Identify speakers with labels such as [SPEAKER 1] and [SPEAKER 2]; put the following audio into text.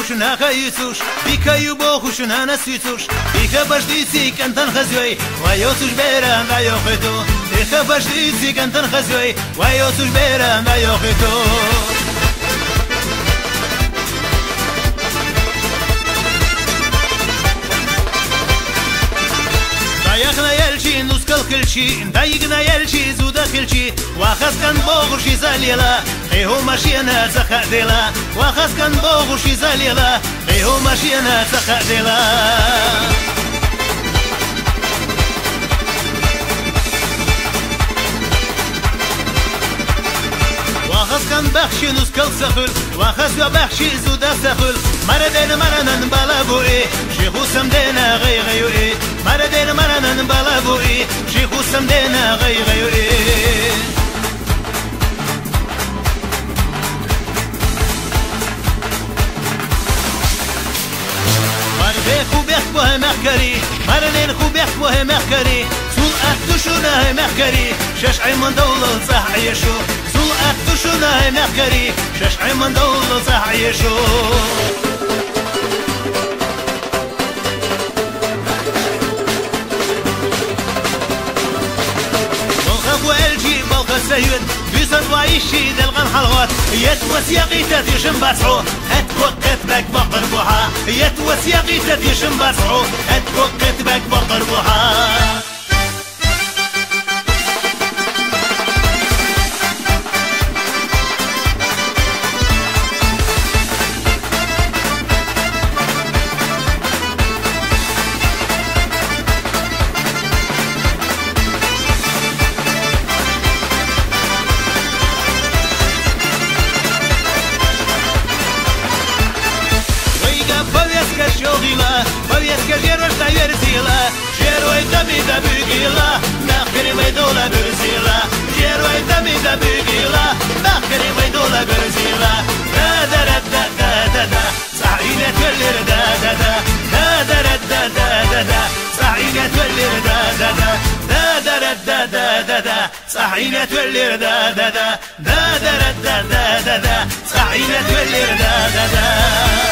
[SPEAKER 1] خوشنا خيسوش بك يبو خوشنا نسيتوش بك بجديتي كنت نخزوي ويوتوش بيرا ما يوخيتو بك بجديتي كنت نخزوي ويوتوش بيرا ما يوخيتو ضايقنا يلشي نسكل كلشي ضايقنا يلشي زودا كلشي واخذ كان بوغشي زاليلا هو ماشينا تخديلا واخذ كان بوغشي زاليلا هو ماشينا تخديلا واخذ كان بخشي نسكل سخل واخذ بخشي زودا سخل مردين مرنن بلابوئي شيخو سمدينا غي غيوئي مردين مرنن بلابوئي شيخو سمدينا غي غيوئي مردين بيحكوها مخكري مرنين بيحكوها مخكري سول أكتشونا مخكري شاش عيمن دولة صح عيشو سول أكتشونا مخكري شاش عيمن دولة صح عيشو سيد بيصد وعيشي دلغن حلوات يتوسيقي تديشن باسعو هتوقت بك بقر بوحا يتوسيقي تديشن باسعو هتوقت بك بقر بوحا بويسك جيروش داير زيلا جيروي دمي دبيقيلا مخري ويدولا برزيلا جيروي دمي دبيقيلا مخري ويدولا برزيلا دا دا دا دا دا دا صحينة تولي دا دا دا دا دا دا دا دا صحينة تولي دا دا دا دا دا دا دا دا صحينة تولي دا دا دا دا دا دا دا دا صحينة تولي دا دا دا